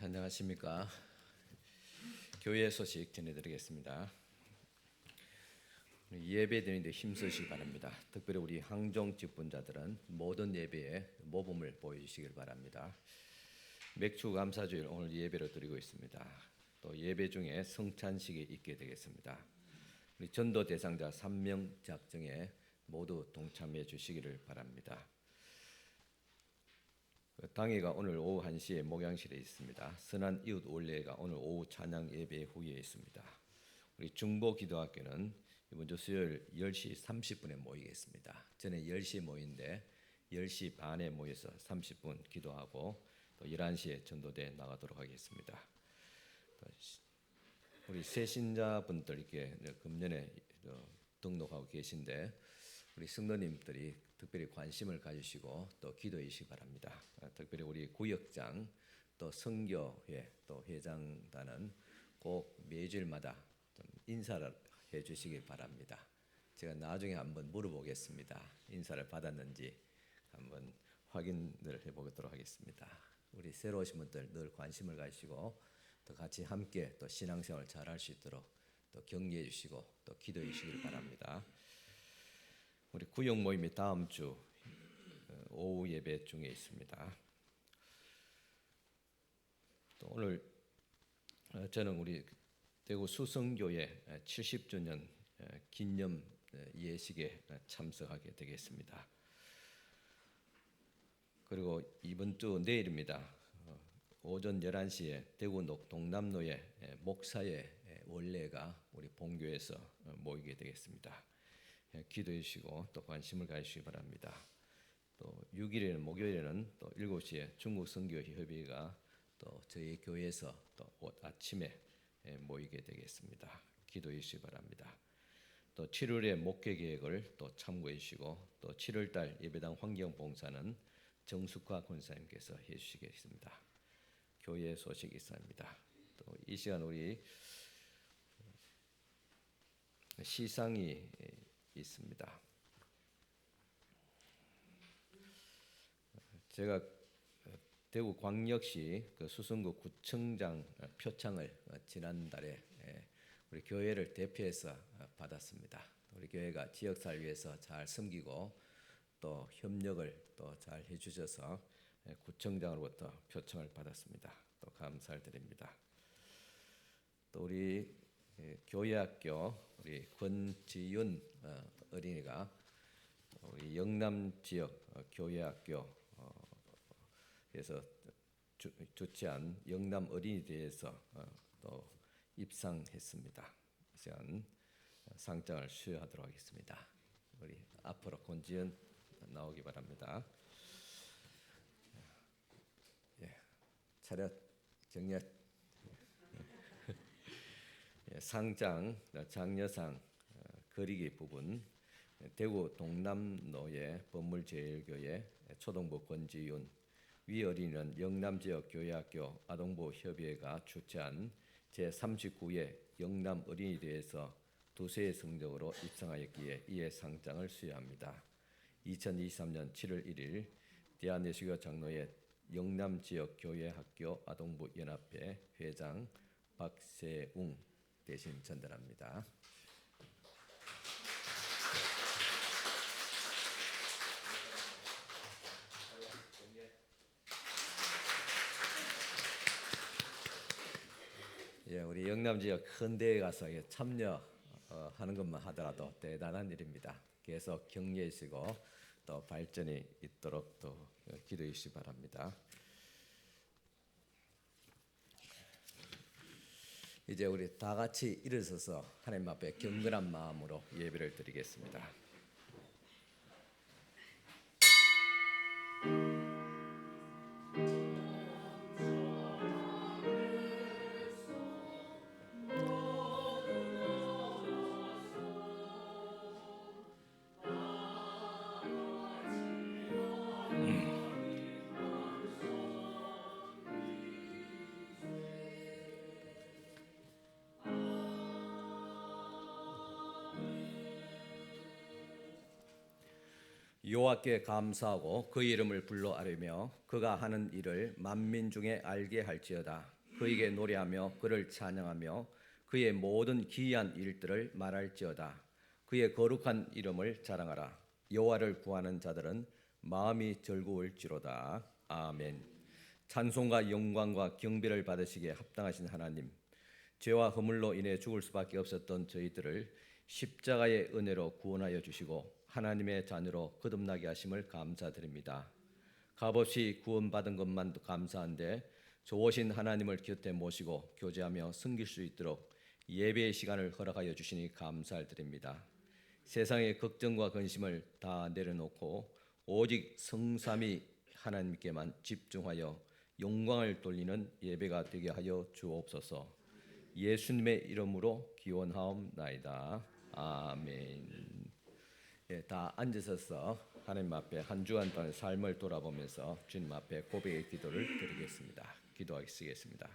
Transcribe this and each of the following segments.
안녕하십니까. 교회 소식 전해드리겠습니다. 예배 드리는데 힘쓰시기 바랍니다. 특별히 우리 항종 직분자들은 모든 예배에 모범을 보여주시길 바랍니다. 맥주 감사주일 오늘 예배를 드리고 있습니다. 또 예배 중에 성찬식이 있게 되겠습니다. 우리 전도 대상자 3명 작정에 모두 동참해 주시기를 바랍니다. 당회가 오늘 오후 1시에 목양실에 있습니다. 선한 이웃 올레가 오늘 오후 찬양 예배 후에 있습니다. 우리 중보기도학교는 이번 주 수요일 10시 30분에 모이겠습니다. 전에 10시에 모이는데 10시 반에 모여서 30분 기도하고 또 11시에 전도대 나가도록 하겠습니다. 우리 새신자분들 이렇게 금년에 등록하고 계신데 우리 성도님들이 특별히 관심을 가지시고 또 기도해 주시기 바랍니다. 특별히 우리 구역장 또 선교회 또 회장단은 꼭 매주일마다 좀 인사를 해 주시기 바랍니다. 제가 나중에 한번 물어보겠습니다. 인사를 받았는지 한번 확인을 해보도록 하겠습니다. 우리 새로 오신 분들 늘 관심을 가지시고 또 같이 함께 또 신앙생활 잘할 수 있도록 또 격려해 주시고 또 기도해 주시길 바랍니다. 우리 구역 모임이 다음 주 오후 예배 중에 있습니다. 또 오늘 저는 우리 대구 수성교회 70주년 기념 예식에 참석하게 되겠습니다. 그리고 이번 주 내일입니다. 오전 11시에 대구 동남로의 목사의 원례가 우리 본교에서 모이게 되겠습니다. 기도해 주시고 또 관심을 가지시기 바랍니다. 또 6일에는 목요일에는 또 7시에 중국 선교협의회가 또 저희 교회에서 또 아침에 모이게 되겠습니다. 기도해 주시기 바랍니다. 또 7월에 목회 계획을 또 참고해 주시고 또 7월달 예배당 환경봉사는 정숙화 권사님께서 해 주시겠습니다. 교회 소식이 있습니다. 또 이 시간 우리 시상이 있습니다. 제가 대구 광역시 수성구 구청장 표창을 지난달에 우리 교회를 대표해서 받았습니다. 우리 교회가 지역사를 위해서 잘 섬기고 또 협력을 또 잘 해주셔서 구청장으로부터 표창을 받았습니다. 또 감사를 드립니다. 또 우리 교회학교 우리 권지윤 어린이가 우리 영남 지역 교회학교에서 주최한 영남 어린이 대회에서 또 입상했습니다. 이 시간 상장을 수여하도록 하겠습니다. 우리 앞으로 권지윤 나오기 바랍니다. 차렷 정렬. 상장 장려상 거리기 부분 대구 동남로의 법물제일교회 초등부 권지윤 위 어린이는 영남지역 교회학교 아동부 협의회가 주최한 제39회 영남 어린이대회에서 두세의 성적으로 입상하였기에 이에 상장을 수여합니다. 2023년 7월 1일 대한예수교 장로회 영남지역 교회학교 아동부 연합회 회장 박세웅 대신 전달합니다. 우리 영남 지역 큰 대회 가서 참여하는 것만 하더라도 대단한 일입니다. 계속 격려해 주시고 또 발전이 있도록 또 기도해 주시기 바랍니다. 이제 우리 다 같이 일어서서 하나님 앞에 경건한 마음으로 예배를 드리겠습니다. 여호와께 감사하고 그 이름을 불러 아뢰며 그가 하는 일을 만민 중에 알게 할지어다. 그에게 노래하며 그를 찬양하며 그의 모든 기이한 일들을 말할지어다. 그의 거룩한 이름을 자랑하라. 여호와를 구하는 자들은 마음이 즐거울지로다. 아멘. 찬송과 영광과 경배를 받으시기에 합당하신 하나님, 죄와 허물로 인해 죽을 수밖에 없었던 저희들을 십자가의 은혜로 구원하여 주시고 하나님의 자녀로 거듭나게 하심을 감사드립니다. 값없이 구원받은 것만도 감사한데 좋으신 하나님을 곁에 모시고 교제하며 섬길 수 있도록 예배의 시간을 허락하여 주시니 감사를 드립니다. 세상의 걱정과 근심을 다 내려놓고 오직 성삼위 하나님께만 집중하여 영광을 돌리는 예배가 되게 하여 주옵소서. 예수님의 이름으로 기원하옵나이다. 아멘. 예, 다 앉으셔서 하나님 앞에 한 주간 동안의 삶을 돌아보면서 주님 앞에 고백의 기도를 드리겠습니다. 기도하시겠습니다.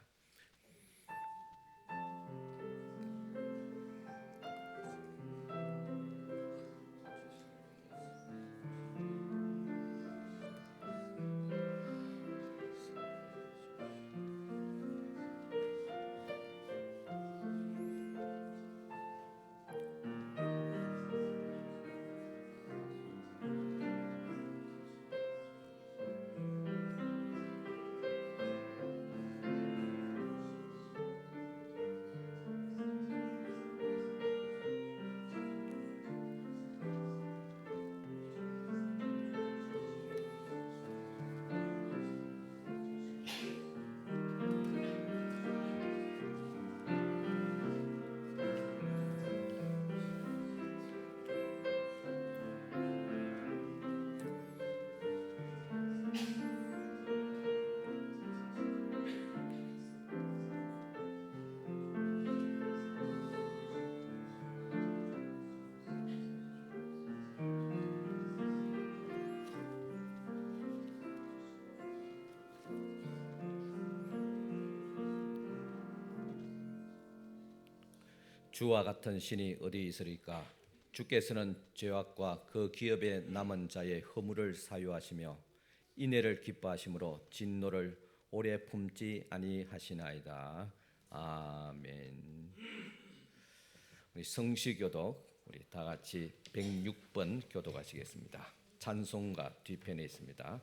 주와 같은 신이 어디 있으리까? 주께서는 죄악과 그 기업에 남은 자의 허물을 사유하시며 인애를 기뻐하심으로 진노를 오래 품지 아니하시나이다. 아멘. 우리 성시교독 우리 다 같이 106번 교독하시겠습니다. 찬송가 뒤편에 있습니다.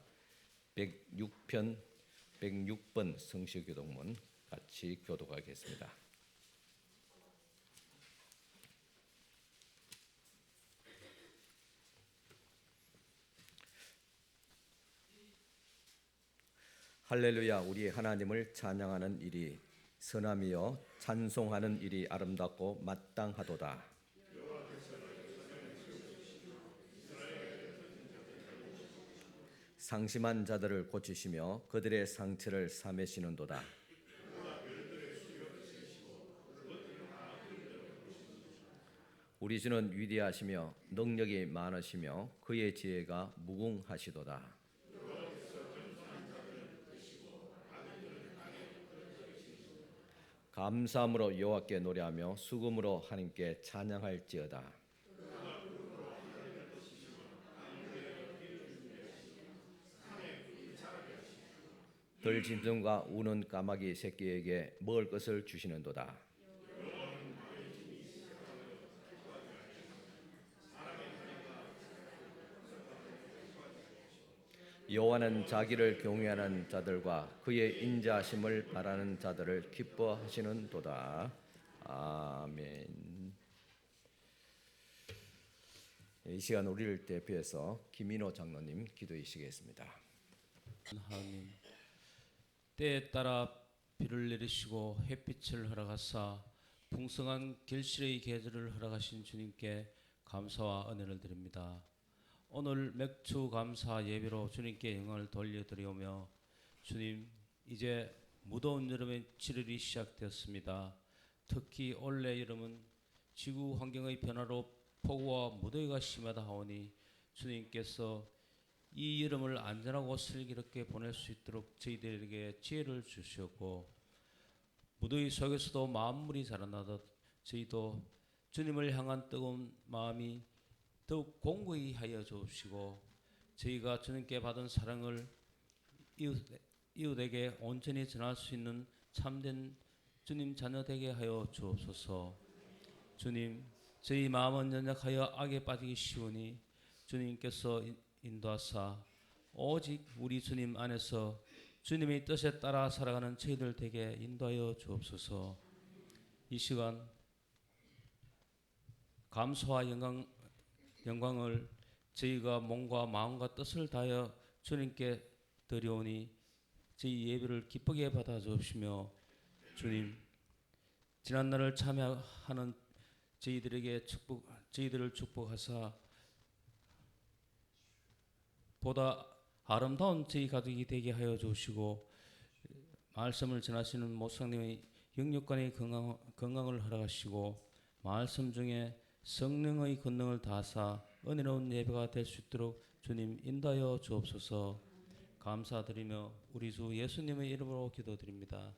106편 106번 성시교독문 같이 교독하겠습니다. 할렐루야. 우리 하나님을 찬양하는 일이 선함이요 찬송하는 일이 아름답고 마땅하도다. 상심한 자들을 고치시며 그들의 상처를 사매시는도다. 우리 주는 위대하시며 능력이 많으시며 그의 지혜가 무궁하시도다. 감사함으로 여호와께 노래하며 수금으로 하나님께 찬양할지어다. 들짐승과 우는 까마귀 새끼에게 먹을 것을 주시는도다. 여호와는 자기를 경외하는 자들과 그의 인자하심을 바라는 자들을 기뻐하시는도다. 아멘. 이 시간 우리를 대표해서 김인호 장로님 기도하시겠습니다. 하나님, 때에 따라 비를 내리시고 햇빛을 허락하사 풍성한 결실의 계절을 허락하신 주님께 감사와 은혜를 드립니다. 오늘 맥주 감사 예배로 주님께 영광을 돌려드리오며, 주님, 이제 무더운 여름의 7월이 시작되었습니다. 특히 올해 여름은 지구 환경의 변화로 폭우와 무더위가 심하다 하오니 주님께서 이 여름을 안전하고 슬기롭게 보낼 수 있도록 저희들에게 지혜를 주시었고, 무더위 속에서도 만물이 자라나듯 저희도 주님을 향한 뜨거운 마음이 더욱 공고히 하여 주시고 저희가 주님께 받은 사랑을 이웃에게 온전히 전할 수 있는 참된 주님 자녀 되게 하여 주옵소서. 주님, 저희 마음은 연약하여 악에 빠지기 쉬우니 주님께서 인도하사 오직 우리 주님 안에서 주님의 뜻에 따라 살아가는 저희들 되게 인도하여 주옵소서. 이 시간 감사와 영광을 저희가 몸과 마음과 뜻을 다하여 주님께 드려오니 저희 예배를 기쁘게 받아 주옵시며, 주님, 지난날을 참여하는 저희들을 축복하사 보다 아름다운 저희 가족이 되게 하여 주시고, 말씀을 전하시는 목사님의 영육간의 건강을 허락하시고, 말씀 중에 성령의 권능을 다하사 은혜로운 예배가 될 수 있도록 주님 인도하여 주옵소서. 감사드리며 우리 주 예수님의 이름으로 기도드립니다.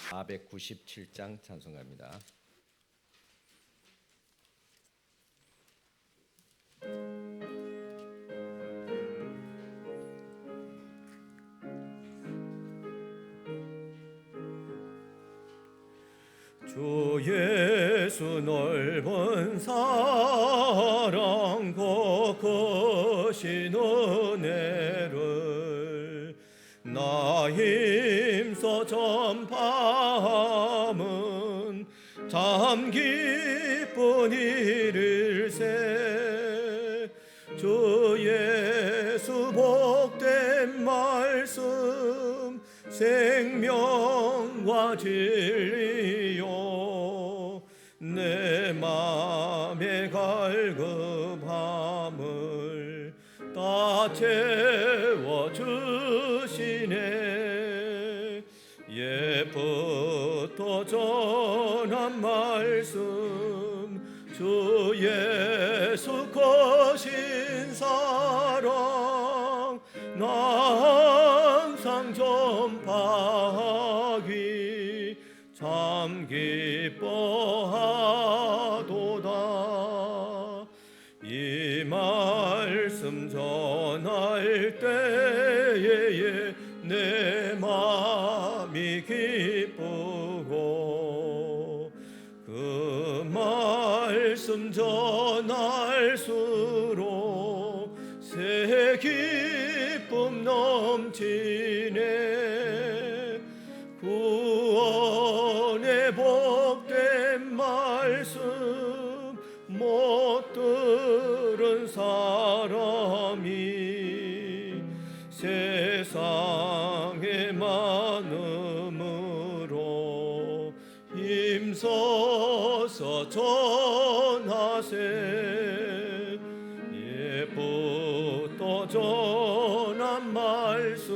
(497장) 찬송가입니다. 주 예수 넓은 사랑 거크신 은혜를 나 힘써 전파함은 참 기쁜 일일세. 주 예수 복된 말씀 생명과 진리요 내 맘의 갈급함을 다 채워주시네. 옛부터 전한 말씀 주 예수 거신 사랑 나 항상 전파하기 참 기뻐하도다. 이 말씀 전할 때에 내 마음이 기쁘고 그 말씀 전할수록 새 기쁨 넘치네. 구원의 복된 말씀 못 들은 사람이 세상에 많음으로 힘써서 전하세. 옛부터 전한 말씀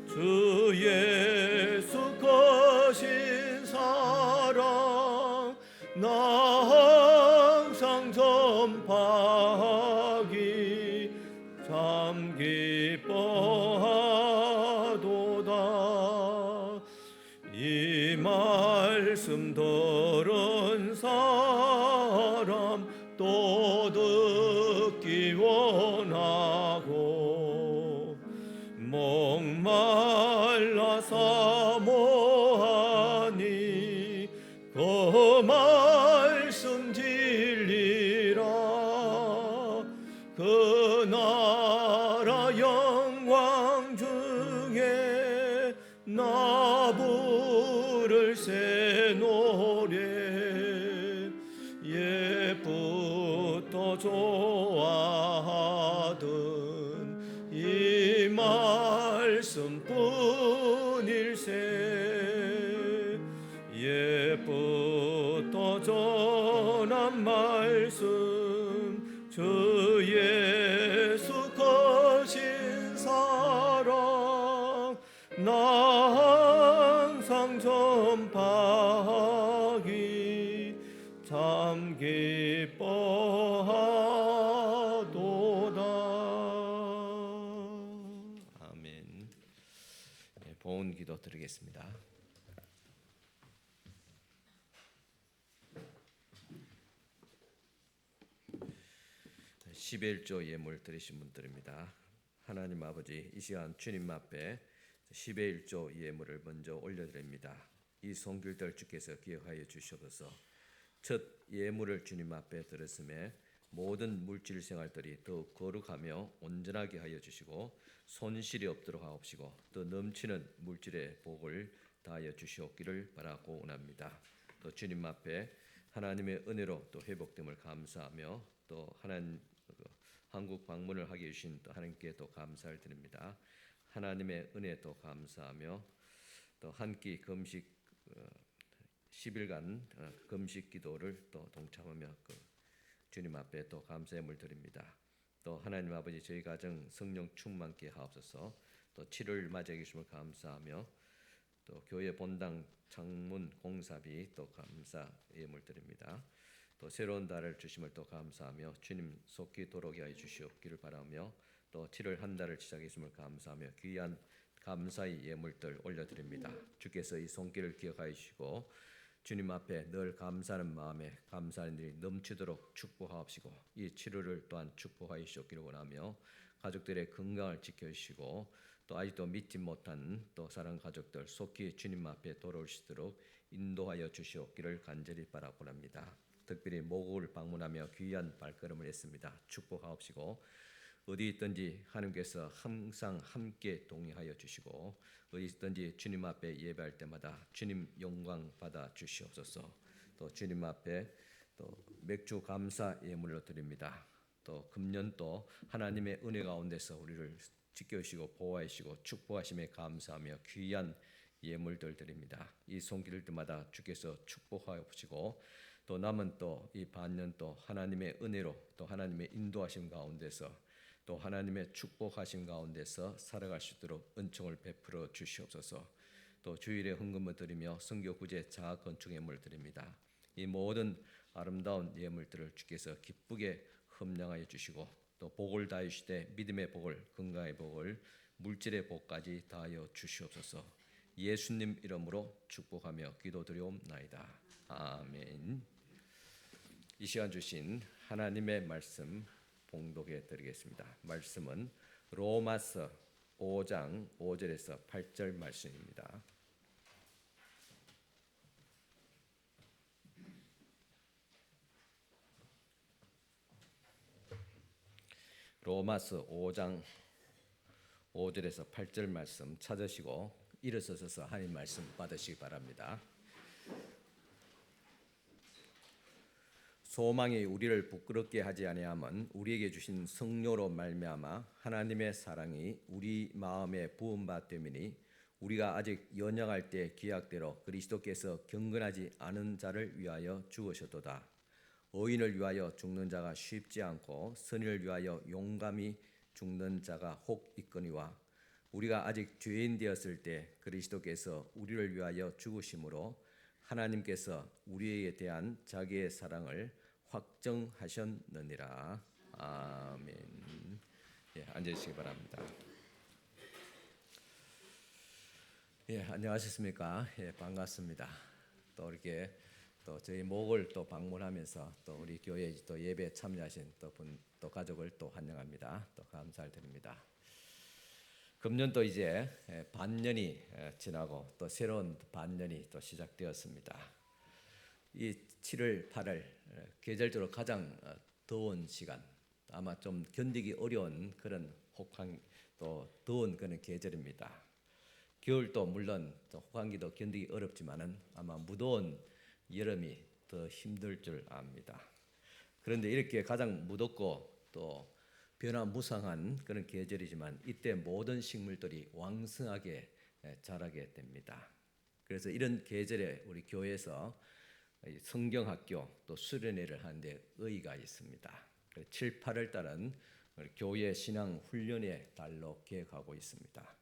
주 예수 거신 사랑 나 항상 전파하기 참 기뻐하도다. 이 말씀 들은 사람 또 듣기 원하고 목말라 사모하니 그 말씀 진리라. 그 나라 영광 중에 나 부를 새 노래 옛부터 좋아하던 이 말씀뿐일세. 옛부터 전한 말씀 주 예수 거신 사랑 나 항상 전파하기 참 기뻐하도다. 아멘. 네, 보온 기도 드리겠습니다. 십일조 예물 드리신 분들입니다. 하나님 아버지, 이 시간 주님 앞에 11조 예물을 먼저 올려드립니다. 이 손길들 주께서 기억하여 주시옵소서. 첫 예물을 주님 앞에 드렸음에 모든 물질 생활들이 더욱 거룩하며 온전하게 하여 주시고 손실이 없도록 하옵시고 또 넘치는 물질의 복을 다하여 주시옵기를 바라고 원합니다. 또 주님 앞에 하나님의 은혜로 또 회복됨을 감사하며 또 한국 방문을 하게 해주신 또 하나님께 또 감사를 드립니다. 하나님의 은혜 또 감사하며 또 한 끼 금식 10일간 금식 기도를 또 동참하며 주님 앞에 또 감사의 물 드립니다. 또 하나님 아버지, 저희 가정 성령 충만케 하옵소서. 또 7월 맞이해 주심을 감사하며 또 교회 본당 창문 공사비 또 감사 예물 드립니다. 또 새로운 달을 주심을 또 감사하며 주님 속히 돌아오게 하여 주시옵기를 바라며 또 7월 한 달을 시작했음을 감사하며 귀한 감사의 예물들 올려드립니다. 주께서 이 손길을 기억하여 주시고 주님 앞에 늘 감사하는 마음에 감사하는 일이 넘치도록 축복하옵시고 이 7월을 또한 축복하여 주시옵기를 원하며 가족들의 건강을 지켜주시고 또 아직도 믿지 못한 또 사랑 가족들 속히 주님 앞에 돌아올 수 있도록 인도하여 주시옵기를 간절히 바라고 합니다. 특별히 모국을 방문하며 귀한 발걸음을 했습니다. 축복하옵시고 어디 있든지 하나님께서 항상 함께 동행하여 주시고 어디 있든지 주님 앞에 예배할 때마다 주님 영광 받아 주시옵소서. 또 주님 앞에 또 맥주 감사 예물로 드립니다. 또 금년도 하나님의 은혜 가운데서 우리를 지켜주시고 보호하시고 축복하심에 감사하며 귀한 예물들 드립니다. 이 손길 때마다 주께서 축복하여 주시고 또 남은 또 이 반년 또 하나님의 은혜로 또 하나님의 인도하심 가운데서 또 하나님의 축복하심 가운데서 살아갈 수 있도록 은총을 베풀어 주시옵소서. 또 주일에 헌금을 드리며 선교 구제 자아 건축 예물 드립니다. 이 모든 아름다운 예물들을 주께서 기쁘게 흠량하여 주시고 또 복을 다하시되 믿음의 복을 건강의 복을 물질의 복까지 다하여 주시옵소서. 예수님 이름으로 축복하며 기도드리옵나이다. 아멘. 이 시간 주신 하나님의 말씀 봉독해 드리겠습니다. 말씀은 로마서 5장 5절에서 8절 말씀입니다. 로마서 5장 5절에서 8절 말씀 찾으시고 일어서서 하나님 말씀 받으시기 바랍니다. 소망이 우리를 부끄럽게 하지 아니함은 우리에게 주신 성령으로 말미암아 하나님의 사랑이 우리 마음에 부은 바 됨이니 우리가 아직 연약할 때 기약대로 그리스도께서 경건하지 않은 자를 위하여 죽으셨도다. 의인을 위하여 죽는 자가 쉽지 않고 선인을 위하여 용감히 죽는 자가 혹 있거니와 우리가 아직 죄인 되었을 때 그리스도께서 우리를 위하여 죽으심으로 하나님께서 우리에게 대한 자기의 사랑을 확정하셨느니라. 아멘. 예, 앉으시기 바랍니다. 예, 안녕하셨습니까? 예, 반갑습니다. 또 이렇게 또 저희 목을 또 방문하면서 또 우리 교회 또 예배 참여하신 또 가족을 또 환영합니다. 또 감사를 드립니다. 금년도 이제 반년이 지나고 또 새로운 반년이 또 시작되었습니다. 이 7월, 8월 계절적으로 가장 더운 시간, 아마 좀 견디기 어려운 그런 혹한 또 더운 그런 계절입니다. 겨울도 물론 혹한기도 견디기 어렵지만은 아마 무더운 여름이 더 힘들 줄 압니다. 그런데 이렇게 가장 무덥고 또 변화무쌍한 그런 계절이지만 이때 모든 식물들이 왕성하게 자라게 됩니다. 그래서 이런 계절에 우리 교회에서 성경학교 또 수련회를 하는데 의의가 있습니다. 7, 8월 달은 교회 신앙 훈련의 달로 계획하고 있습니다.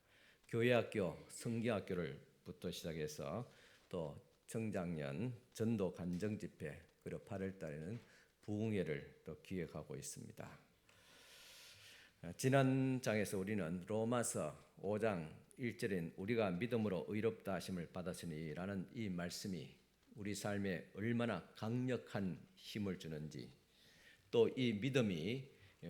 교회학교, 성경학교를부터 시작해서 또 청장년, 전도 간정 집회, 그리고 8월 달에는 부흥회를 또 기획하고 있습니다. 지난 장에서 우리는 로마서 5장 1절인 우리가 믿음으로 의롭다 하심을 받았으니라는 이 말씀이 우리 삶에 얼마나 강력한 힘을 주는지 또 이 믿음이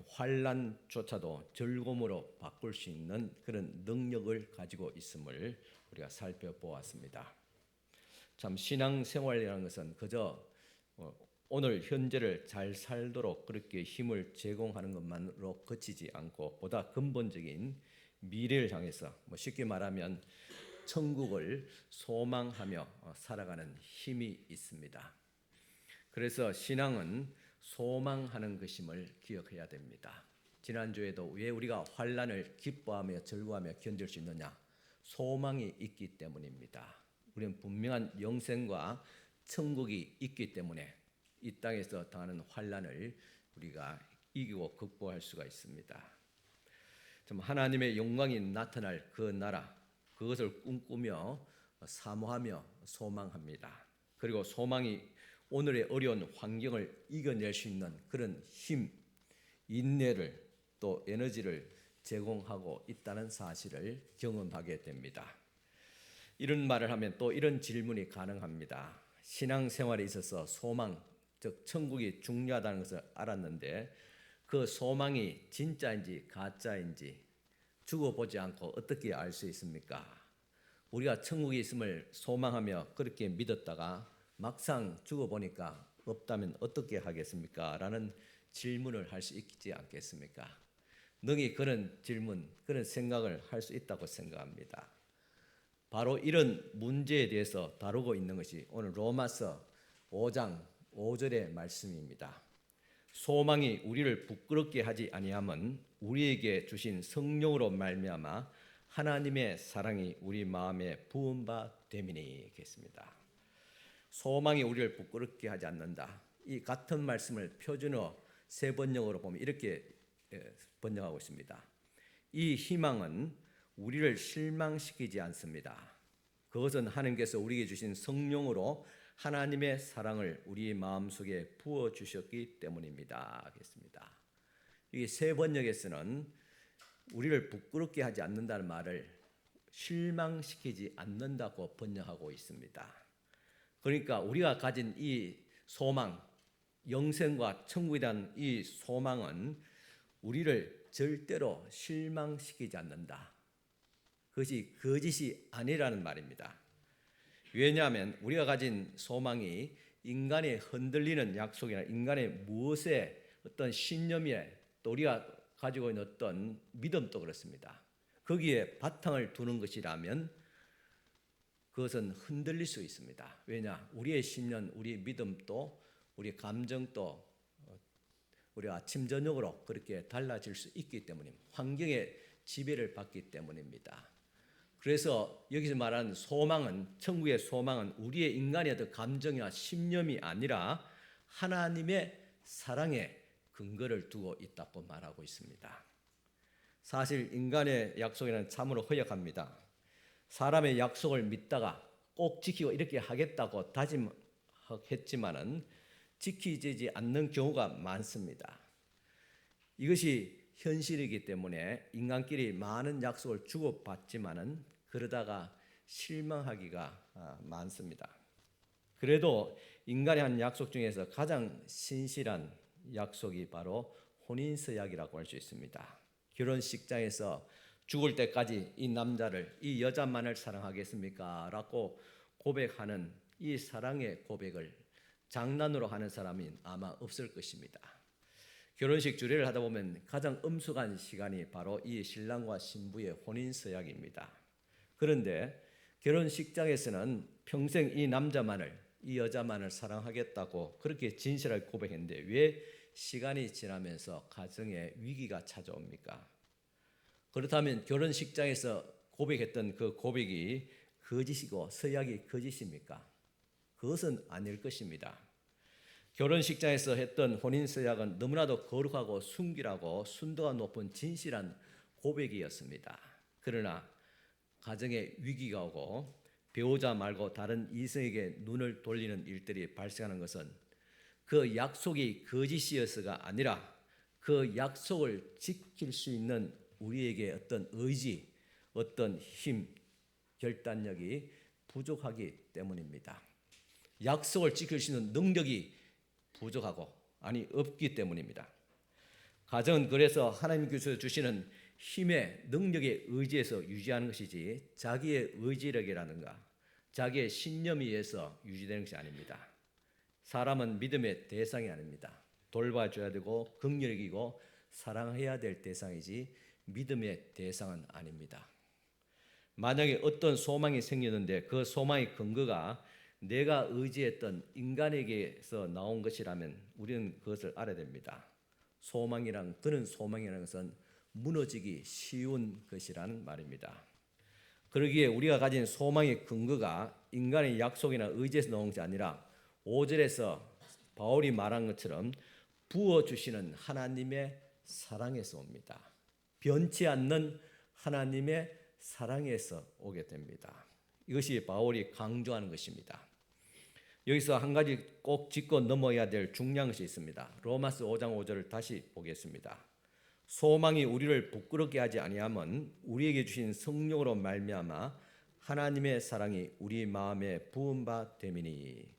환난조차도 즐거움으로 바꿀 수 있는 그런 능력을 가지고 있음을 우리가 살펴보았습니다. 참 신앙생활이라는 것은 그저 오늘 현재를 잘 살도록 그렇게 힘을 제공하는 것만으로 그치지 않고 보다 근본적인 미래를 향해서 쉽게 말하면 천국을 소망하며 살아가는 힘이 있습니다. 그래서 신앙은 소망하는 것임을 기억해야 됩니다. 지난주에도 왜 우리가 환난을 기뻐하며 즐거워하며 견딜 수 있느냐? 소망이 있기 때문입니다. 우리는 분명한 영생과 천국이 있기 때문에 이 땅에서 당하는 환난을 우리가 이기고 극복할 수가 있습니다. 좀 하나님의 영광이 나타날 그 나라, 그것을 꿈꾸며 사모하며 소망합니다. 그리고 소망이 오늘의 어려운 환경을 이겨낼 수 있는 그런 힘, 인내를 또 에너지를 제공하고 있다는 사실을 경험하게 됩니다. 이런 말을 하면 또 이런 질문이 가능합니다. 신앙생활에 있어서 소망, 즉 천국이 중요하다는 것을 알았는데 그 소망이 진짜인지 가짜인지 죽어보지 않고 어떻게 알 수 있습니까? 우리가 천국이 있음을 소망하며 그렇게 믿었다가 막상 죽어보니까 없다면 어떻게 하겠습니까? 라는 질문을 할 수 있지 않겠습니까? 능히 그런 질문, 그런 생각을 할 수 있다고 생각합니다. 바로 이런 문제에 대해서 다루고 있는 것이 오늘 로마서 5장 5절의 말씀입니다. 소망이 우리를 부끄럽게 하지 아니함은 우리에게 주신 성령으로 말미암아 하나님의 사랑이 우리 마음에 부은 바 됨이니 겠습니다. 소망이 우리를 부끄럽게 하지 않는다. 이 같은 말씀을 표준어 세 번역으로 보면 이렇게 번역하고 있습니다. 이 희망은 우리를 실망시키지 않습니다. 그것은 하나님께서 우리에게 주신 성령으로 하나님의 사랑을 우리 마음속에 부어 주셨기 때문입니다. 하겠습니다. 이 세 번역에서는 우리를 부끄럽게 하지 않는다는 말을 실망시키지 않는다고 번역하고 있습니다. 그러니까 우리가 가진 이 소망, 영생과 천국에 대한 이 소망은 우리를 절대로 실망시키지 않는다. 그것이 거짓이 아니라는 말입니다. 왜냐하면 우리가 가진 소망이 인간의 흔들리는 약속이나 인간의 무엇에 어떤 신념에 또 우리가 가지고 있는 어떤 믿음도 그렇습니다. 거기에 바탕을 두는 것이라면 그것은 흔들릴 수 있습니다. 왜냐? 우리의 신념, 우리의 믿음도 우리의 감정도 우리가 아침 저녁으로 그렇게 달라질 수 있기 때문입니다. 환경의 지배를 받기 때문입니다. 그래서 여기서 말하는 소망은, 천국의 소망은 우리의 인간의 어떤 감정이나 신념이 아니라 하나님의 사랑에 근거를 두고 있다고 말하고 있습니다. 사실 인간의 약속에는 참으로 허약합니다. 사람의 약속을 믿다가 꼭 지키고 이렇게 하겠다고 다짐했지만은 지키지 않는 경우가 많습니다. 이것이 현실이기 때문에 인간끼리 많은 약속을 주고받지만은 그러다가 실망하기가 많습니다. 그래도 인간의 한 약속 중에서 가장 신실한 약속이 바로 혼인서약이라고 할 수 있습니다. 결혼식장에서 죽을 때까지 이 남자를, 이 여자만을 사랑하겠습니까? 라고 고백하는 이 사랑의 고백을 장난으로 하는 사람이 아마 없을 것입니다. 결혼식 주례를 하다 보면 가장 엄숙한 시간이 바로 이 신랑과 신부의 혼인서약입니다. 그런데 결혼식장에서는 평생 이 남자만을, 이 여자만을 사랑하겠다고 그렇게 진실하게 고백했는데 왜 시간이 지나면서 가정에 위기가 찾아옵니까? 그렇다면 결혼식장에서 고백했던 그 고백이 거짓이고 서약이 거짓입니까? 그것은 아닐 것입니다. 결혼식장에서 했던 혼인서약은 너무나도 거룩하고 순결하고 순도가 높은 진실한 고백이었습니다. 그러나 가정에 위기가 오고 배우자 말고 다른 이성에게 눈을 돌리는 일들이 발생하는 것은 그 약속이 거짓이어서가 아니라 그 약속을 지킬 수 있는 우리에게 어떤 의지, 어떤 힘, 결단력이 부족하기 때문입니다. 약속을 지킬 수 있는 능력이 부족하고 없기 때문입니다. 가정은 그래서 하나님께서 주시는 힘의 능력에 의지해서 유지하는 것이지 자기의 의지력이라든가 자기의 신념에 의해서 유지되는 것이 아닙니다. 사람은 믿음의 대상이 아닙니다. 돌봐줘야 되고 긍휼이고 사랑해야 될 대상이지 믿음의 대상은 아닙니다. 만약에 어떤 소망이 생겼는데 그 소망의 근거가 내가 의지했던 인간에게서 나온 것이라면 우리는 그것을 알아야 됩니다. 그는 소망이라는 것은 무너지기 쉬운 것이라는 말입니다. 그러기에 우리가 가진 소망의 근거가 인간의 약속이나 의지에서 나온 것이 아니라 5절에서 바울이 말한 것처럼 부어주시는 하나님의 사랑에서 옵니다. 변치 않는 하나님의 사랑에서 오게 됩니다. 이것이 바울이 강조하는 것입니다. 여기서 한 가지 꼭 짚고 넘어야 될 중요한 것이 있습니다. 로마서 5장 5절을 다시 보겠습니다. 소망이 우리를 부끄럽게 하지 아니함은 우리에게 주신 성령으로 말미암아 하나님의 사랑이 우리 마음에 부은 바 됨이니.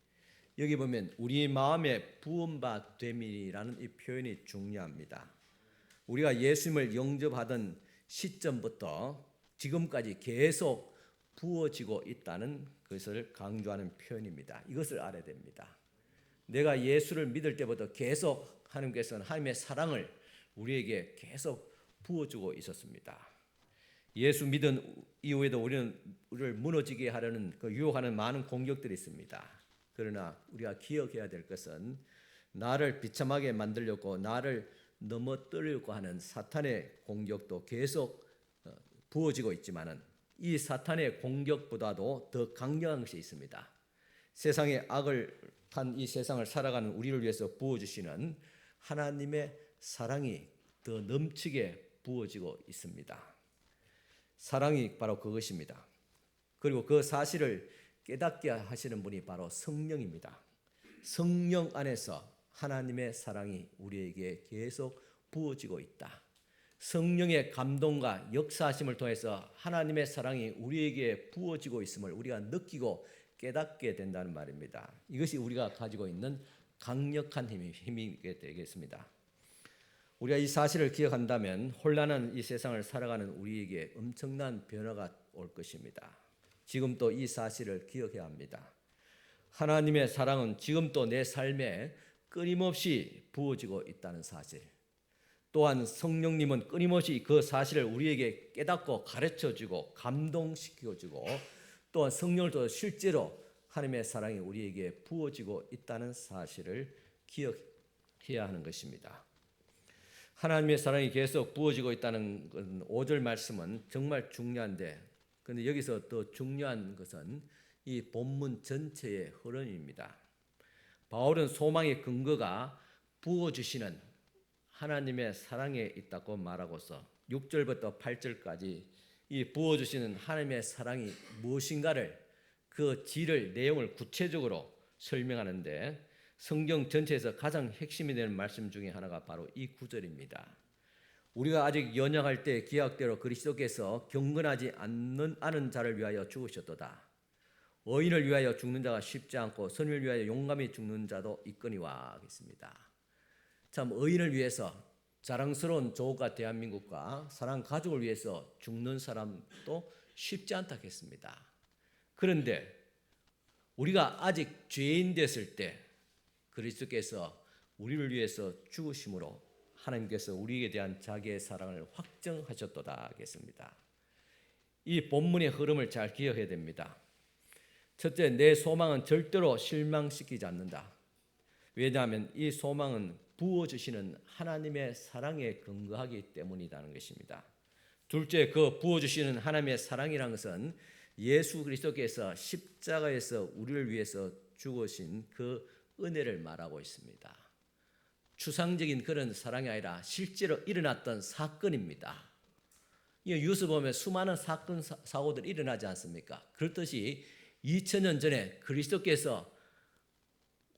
여기 보면 우리 마음에 부은 바 됨이라는 이 표현이 중요합니다. 우리가 예수님을 영접하던 시점부터 지금까지 계속 부어지고 있다는 것을 강조하는 표현입니다. 이것을 알아야 됩니다. 내가 예수를 믿을 때부터 계속 하나님께서는 하나님의 사랑을 우리에게 계속 부어주고 있었습니다. 예수 믿은 이후에도 우리를 무너지게 하려는 유혹하는 많은 공격들이 있습니다. 그러나 우리가 기억해야 될 것은 나를 비참하게 만들려고 나를 넘어뜨리려고 하는 사탄의 공격도 계속 부어지고 있지만은 이 사탄의 공격보다도 더 강력한 것이 있습니다. 세상의 악을 한 이 세상을 살아가는 우리를 위해서 부어주시는 하나님의 사랑이 더 넘치게 부어지고 있습니다. 사랑이 바로 그것입니다. 그리고 그 사실을 깨닫게 하시는 분이 바로 성령입니다. 성령 안에서 하나님의 사랑이 우리에게 계속 부어지고 있다. 성령의 감동과 역사하심을 통해서 하나님의 사랑이 우리에게 부어지고 있음을 우리가 느끼고 깨닫게 된다는 말입니다. 이것이 우리가 가지고 있는 강력한 힘이 되겠습니다. 우리가 이 사실을 기억한다면 혼란한 이 세상을 살아가는 우리에게 엄청난 변화가 올 것입니다. 지금도 이 사실을 기억해야 합니다. 하나님의 사랑은 지금도 내 삶에 끊임없이 부어지고 있다는 사실. 또한 성령님은 끊임없이 그 사실을 우리에게 깨닫고 가르쳐주고 감동시켜주고 또한 성령을 통해 실제로 하나님의 사랑이 우리에게 부어지고 있다는 사실을 기억해야 하는 것입니다. 하나님의 사랑이 계속 부어지고 있다는 5절 말씀은 정말 중요한데 그런데 여기서 더 중요한 것은 이 본문 전체의 흐름입니다. 바울은 소망의 근거가 부어주시는 하나님의 사랑에 있다고 말하고서 6절부터 8절까지 이 부어주시는 하나님의 사랑이 무엇인가를 그 질을 내용을 구체적으로 설명하는데 성경 전체에서 가장 핵심이 되는 말씀 중에 하나가 바로 이 구절입니다. 우리가 아직 연약할 때 기약대로 그리스도께서 경건하지 않은 자를 위하여 죽으셨도다. 의인을 위하여 죽는 자가 쉽지 않고 선을 위하여 용감히 죽는 자도 있거니와 하겠습니다. 참 의인을 위해서 자랑스러운 조국과 대한민국과 사랑 가족을 위해서 죽는 사람도 쉽지 않다겠습니다. 그런데 우리가 아직 죄인 됐을 때 그리스도께서 우리를 위해서 죽으심으로 하나님께서 우리에 대한 자기의 사랑을 확정하셨도다 하겠습니다. 이 본문의 흐름을 잘 기억해야 됩니다. 첫째, 내 소망은 절대로 실망시키지 않는다. 왜냐하면 이 소망은 부어주시는 하나님의 사랑에 근거하기 때문이라는 것입니다. 둘째, 그 부어주시는 하나님의 사랑이라는 것은 예수 그리스도께서 십자가에서 우리를 위해서 죽으신 그 은혜를 말하고 있습니다. 추상적인 그런 사랑이 아니라 실제로 일어났던 사건입니다. 이 뉴스 보면 수많은 사건, 사고들이 일어나지 않습니까? 그렇듯이 2000년 전에 그리스도께서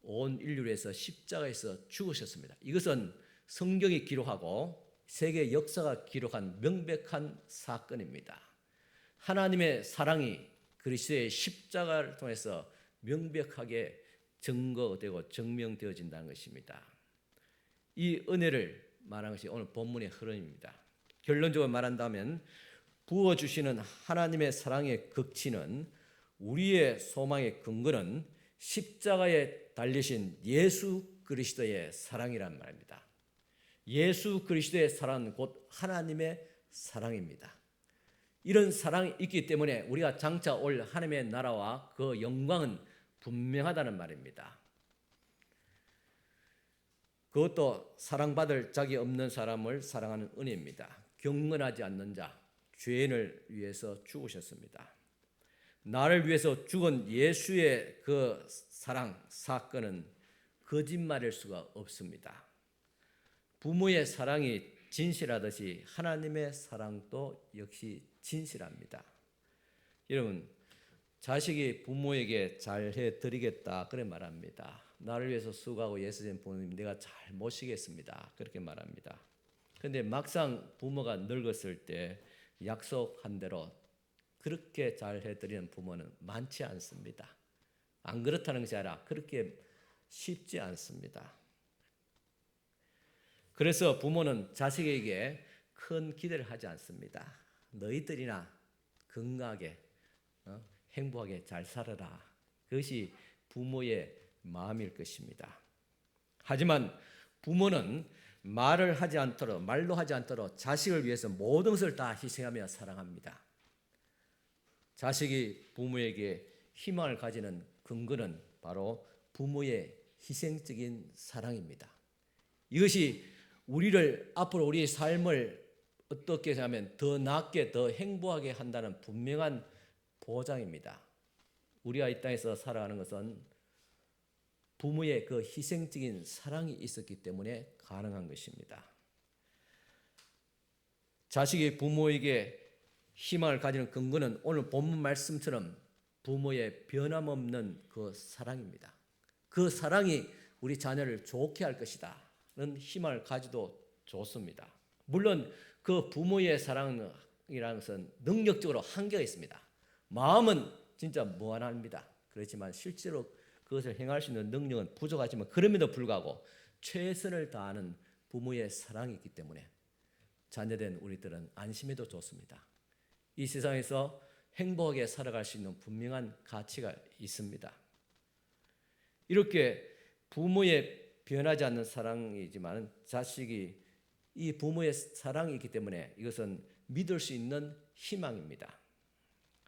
온 인류를 위해서 십자가에서 죽으셨습니다. 이것은 성경이 기록하고 세계 역사가 기록한 명백한 사건입니다. 하나님의 사랑이 그리스도의 십자가를 통해서 명백하게 증거되고 증명되어진다는 것입니다. 이 은혜를 말하는 것이 오늘 본문의 흐름입니다. 결론적으로 말한다면 부어주시는 하나님의 사랑의 극치는 우리의 소망의 근거는 십자가에 달리신 예수 그리스도의 사랑이란 말입니다. 예수 그리스도의 사랑은 곧 하나님의 사랑입니다. 이런 사랑이 있기 때문에 우리가 장차 올 하나님의 나라와 그 영광은 분명하다는 말입니다. 그것도 사랑받을 자기 없는 사람을 사랑하는 은혜입니다. 경건하지 않는 자, 죄인을 위해서 죽으셨습니다. 나를 위해서 죽은 예수의 그 사랑, 사건은 거짓말일 수가 없습니다. 부모의 사랑이 진실하듯이 하나님의 사랑도 역시 진실합니다. 여러분, 자식이 부모에게 잘해 드리겠다 그래 말합니다. 나를 위해서 수고하고 예수님 부모님 내가 잘 모시겠습니다. 그렇게 말합니다. 그런데 막상 부모가 늙었을 때 약속한 대로 그렇게 잘 해드리는 부모는 많지 않습니다. 안 그렇다는 것이 아니라 그렇게 쉽지 않습니다. 그래서 부모는 자식에게 큰 기대를 하지 않습니다. 너희들이나 건강하게 행복하게 잘 살아라. 그것이 부모의 마음일 것입니다. 하지만 부모는 말로 하지 않도록 자식을 위해서 모든 것을 다 희생하며 사랑합니다. 자식이 부모에게 희망을 가지는 근거는 바로 부모의 희생적인 사랑입니다. 이것이 우리를 앞으로 우리의 삶을 어떻게 하면 더 낫게 더 행복하게 한다는 분명한 보장입니다. 우리가 이 땅에서 살아가는 것은 부모의 그 희생적인 사랑이 있었기 때문에 가능한 것입니다. 자식이 부모에게 희망을 가지는 근거는 오늘 본문 말씀처럼 부모의 변함없는 그 사랑입니다. 그 사랑이 우리 자녀를 좋게 할 것이다는 희망을 가지도 좋습니다. 물론 그 부모의 사랑이라는 것은 능력적으로 한계가 있습니다. 마음은 진짜 무한합니다. 그렇지만 실제로 그것을 행할 수 있는 능력은 부족하지만 그럼에도 불구하고 최선을 다하는 부모의 사랑이 있기 때문에 자녀된 우리들은 안심해도 좋습니다. 이 세상에서 행복하게 살아갈 수 있는 분명한 가치가 있습니다. 이렇게 부모의 변하지 않는 사랑이지만 자식이 이 부모의 사랑이 있기 때문에 이것은 믿을 수 있는 희망입니다.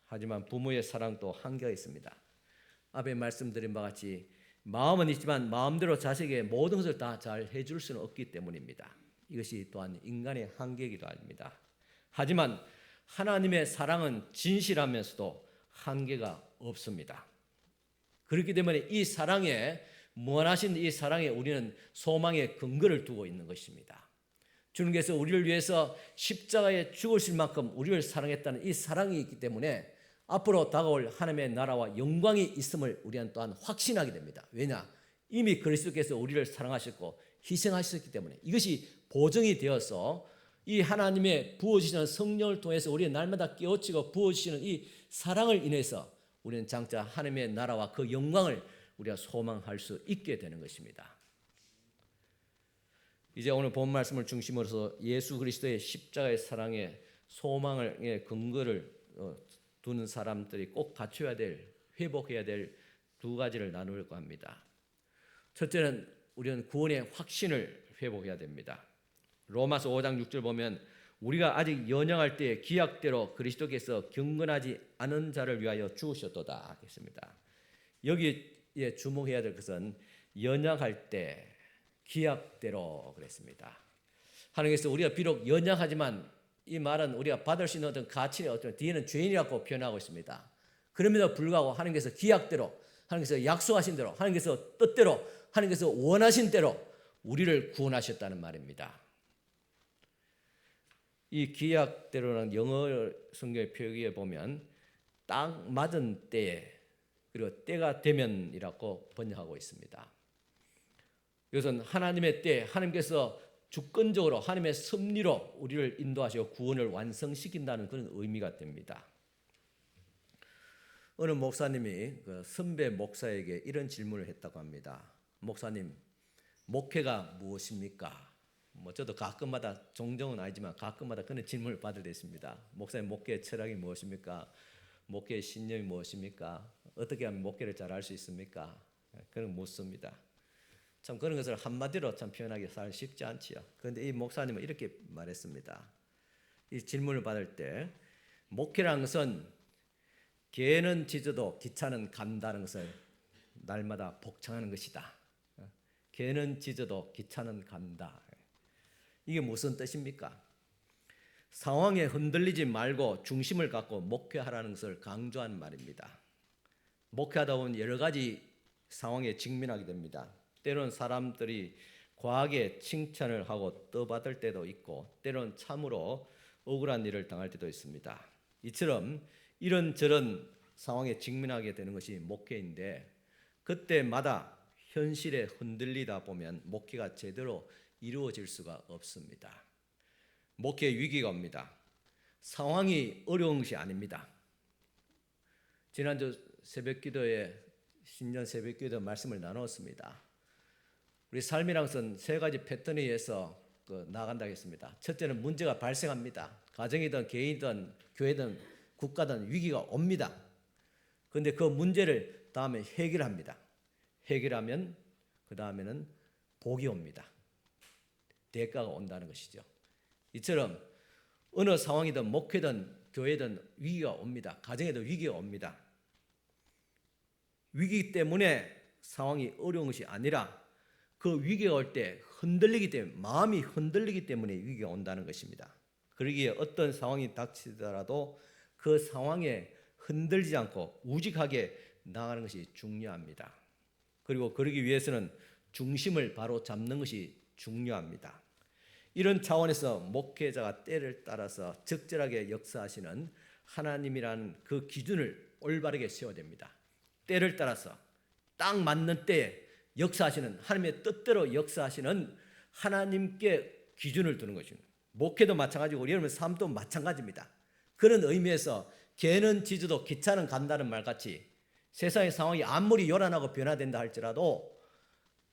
하지만 부모의 사랑도 한계가 있습니다. 앞에 말씀드린 바와 같이 마음은 있지만 마음대로 자식에게 모든 것을 다 잘 해줄 수는 없기 때문입니다. 이것이 또한 인간의 한계이기도 합니다. 하지만 하나님의 사랑은 진실하면서도 한계가 없습니다. 그렇기 때문에 이 사랑에 무한하신 이 사랑에 우리는 소망의 근거를 두고 있는 것입니다. 주님께서 우리를 위해서 십자가에 죽으실 만큼 우리를 사랑했다는 이 사랑이 있기 때문에 앞으로 다가올 하나님의 나라와 영광이 있음을 우리는 또한 확신하게 됩니다. 왜냐? 이미 그리스도께서 우리를 사랑하셨고 희생하셨기 때문에 이것이 보증이 되어서 이 하나님의 부어주시는 성령을 통해서 우리의 날마다 깨우치고 부어주시는 이 사랑을 인해서 우리는 장차 하나님의 나라와 그 영광을 우리가 소망할 수 있게 되는 것입니다. 이제 오늘 본 말씀을 중심으로서 예수 그리스도의 십자가의 사랑에 소망의 근거를 두는 사람들이 꼭 갖춰야 될, 회복해야 될 두 가지를 나누려고 합니다. 첫째는 우리는 구원의 확신을 회복해야 됩니다. 로마서 5장 6절 보면 우리가 아직 연약할 때 기약대로 그리스도께서 경건하지 않은 자를 위하여 죽으셨도다 하겠습니다. 여기에 주목해야 될 것은 연약할 때 기약대로 그랬습니다. 하나님께서 우리가 비록 연약하지만 이 말은 우리가 받을 수 있는 어떤 가치의 어떤 뒤에는 죄인이라고 표현하고 있습니다. 그럼에도 불구하고 하나님께서 기약대로, 하나님께서 약속하신 대로, 하나님께서 뜻대로, 하나님께서 원하신 대로 우리를 구원하셨다는 말입니다. 이 기약대로라는 영어 성경의 표기에 보면 딱 맞은 때에 그리고 때가 되면이라고 번역하고 있습니다. 이것은 하나님의 때, 하나님께서 주권적으로 하나님의 섭리로 우리를 인도하시고 구원을 완성시킨다는 그런 의미가 됩니다. 어느 목사님이 그 선배 목사에게 이런 질문을 했다고 합니다. 목사님, 목회가 무엇입니까? 저도 가끔마다, 종종은 아니지만 가끔마다 그런 질문을 받을 때 있습니다. 목사님, 목회의 철학이 무엇입니까? 목회의 신념이 무엇입니까? 어떻게 하면 목회를 잘할 수 있습니까? 그런 묻습니다. 참 그런 것을 한마디로 참 표현하기 사실 쉽지 않지요. 그런데 이 목사님은 이렇게 말했습니다. 이 질문을 받을 때 목회라는 것은 개는 짖어도 기차는 간다는 것을 날마다 복창하는 것이다. 개는 짖어도 기차는 간다. 이게 무슨 뜻입니까? 상황에 흔들리지 말고 중심을 갖고 목회하라는 것을 강조하는 말입니다. 목회하다 보면 여러 가지 상황에 직면하게 됩니다. 때로는 사람들이 과하게 칭찬을 하고 떠받을 때도 있고 때로는 참으로 억울한 일을 당할 때도 있습니다. 이처럼 이런저런 상황에 직면하게 되는 것이 목회인데 그때마다 현실에 흔들리다 보면 목회가 제대로 이루어질 수가 없습니다. 목회 위기가 옵니다. 상황이 어려운 것이 아닙니다. 지난주 새벽기도에 신년 새벽기도 말씀을 나눴습니다. 우리 삶이란 것은 세 가지 패턴에 의해서 나간다고 했습니다. 첫째는 문제가 발생합니다. 가정이든 개인이든 교회든 국가든 위기가 옵니다. 그런데 그 문제를 다음에 해결합니다. 해결하면 그 다음에는 복이 옵니다. 대가가 온다는 것이죠. 이처럼 어느 상황이든 목회든 교회든 위기가 옵니다. 가정에도 위기가 옵니다. 위기 때문에 상황이 어려운 것이 아니라 그 위기가 올 때 흔들리기 때문에, 마음이 흔들리기 때문에 위기가 온다는 것입니다. 그러기에 어떤 상황이 닥치더라도 그 상황에 흔들리지 않고 우직하게 나가는 것이 중요합니다. 그리고 그러기 위해서는 중심을 바로 잡는 것이 중요합니다. 이런 차원에서 목회자가 때를 따라서 적절하게 역사하시는 하나님이라는 그 기준을 올바르게 세워야 됩니다. 때를 따라서 딱 맞는 때에 역사하시는, 하나님의 뜻대로 역사하시는 하나님께 기준을 두는 것입니다. 목회도 마찬가지고 우리 여러분 삶도 마찬가지입니다. 그런 의미에서 개는 짖어도 기차는 간다는 말같이 세상의 상황이 아무리 요란하고 변화된다 할지라도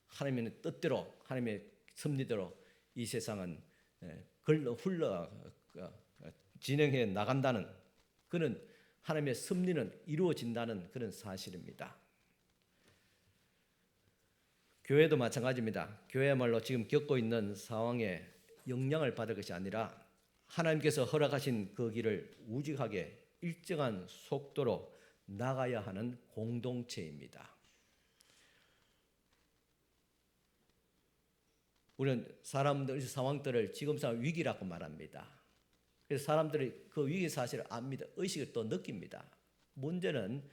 하나님의 뜻대로, 하나님의 섭리대로 이 세상은 흘러 진행해 나간다는 그런 하나님의 섭리는 이루어진다는 그런 사실입니다. 교회도 마찬가지입니다. 교회야말로 지금 겪고 있는 상황에 영향을 받을 것이 아니라 하나님께서 허락하신 그 길을 우직하게 일정한 속도로 나가야 하는 공동체입니다. 우리는 사람들 상황들을 지금 상황 위기라고 말합니다. 그래서 사람들이 그 위기 사실을 압니다. 의식을 또 느낍니다. 문제는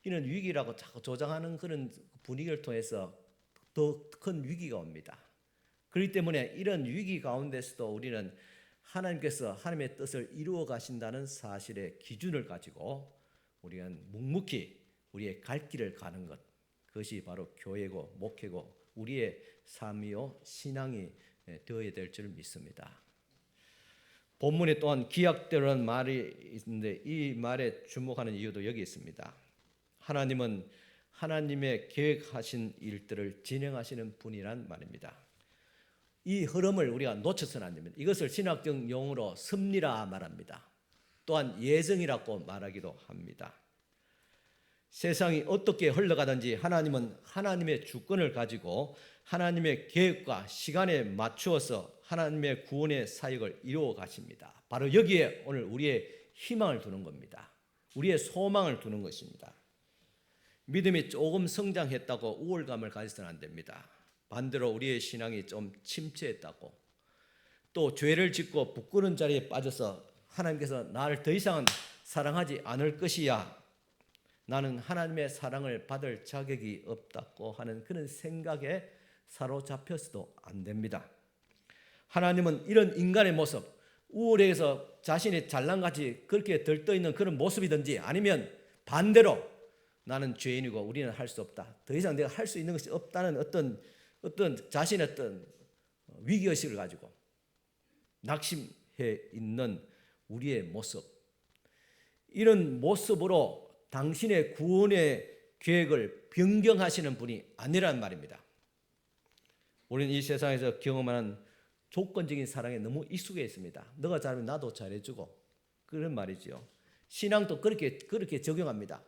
이런 위기라고 자꾸 조장하는 그런 분위기를 통해서 더 큰 위기가 옵니다. 그렇기 때문에 이런 위기 가운데서도 우리는 하나님께서 하나님의 뜻을 이루어 가신다는 사실의 기준을 가지고 우리가 묵묵히 우리의 갈 길을 가는 것, 그것이 바로 교회고 목회고 우리의 삶이요 신앙이 되어야 될 줄 믿습니다. 본문에 또한 기약대로라는 말이 있는데 이 말에 주목하는 이유도 여기 있습니다. 하나님은 하나님의 계획하신 일들을 진행하시는 분이란 말입니다. 이 흐름을 우리가 놓쳐서는 안 됩니다. 이것을 신학적 용어로 섭리라 말합니다. 또한 예정이라고 말하기도 합니다. 세상이 어떻게 흘러가든지 하나님은 하나님의 주권을 가지고 하나님의 계획과 시간에 맞추어서 하나님의 구원의 사역을 이루어 가십니다. 바로 여기에 오늘 우리의 희망을 두는 겁니다. 우리의 소망을 두는 것입니다. 믿음이 조금 성장했다고 우월감을 가지서는 안 됩니다. 반대로 우리의 신앙이 좀 침체했다고 또 죄를 짓고 부끄러운 자리에 빠져서 하나님께서 나를 더 이상은 사랑하지 않을 것이야, 나는 하나님의 사랑을 받을 자격이 없다고 하는 그런 생각에 사로잡혀서도 안 됩니다. 하나님은 이런 인간의 모습, 우월해서 자신이 잘난같이 그렇게 들떠있는 그런 모습이든지 아니면 반대로 나는 죄인이고 우리는 할 수 없다, 더 이상 내가 할 수 있는 것이 없다는 어떤 자신의 어떤 위기의식을 가지고 낙심해 있는 우리의 모습, 이런 모습으로 당신의 구원의 계획을 변경하시는 분이 아니란 말입니다. 우리는 이 세상에서 경험하는 조건적인 사랑에 너무 익숙해 있습니다. 너가 잘하면 나도 잘해주고 그런 말이죠. 신앙도 그렇게 적용합니다.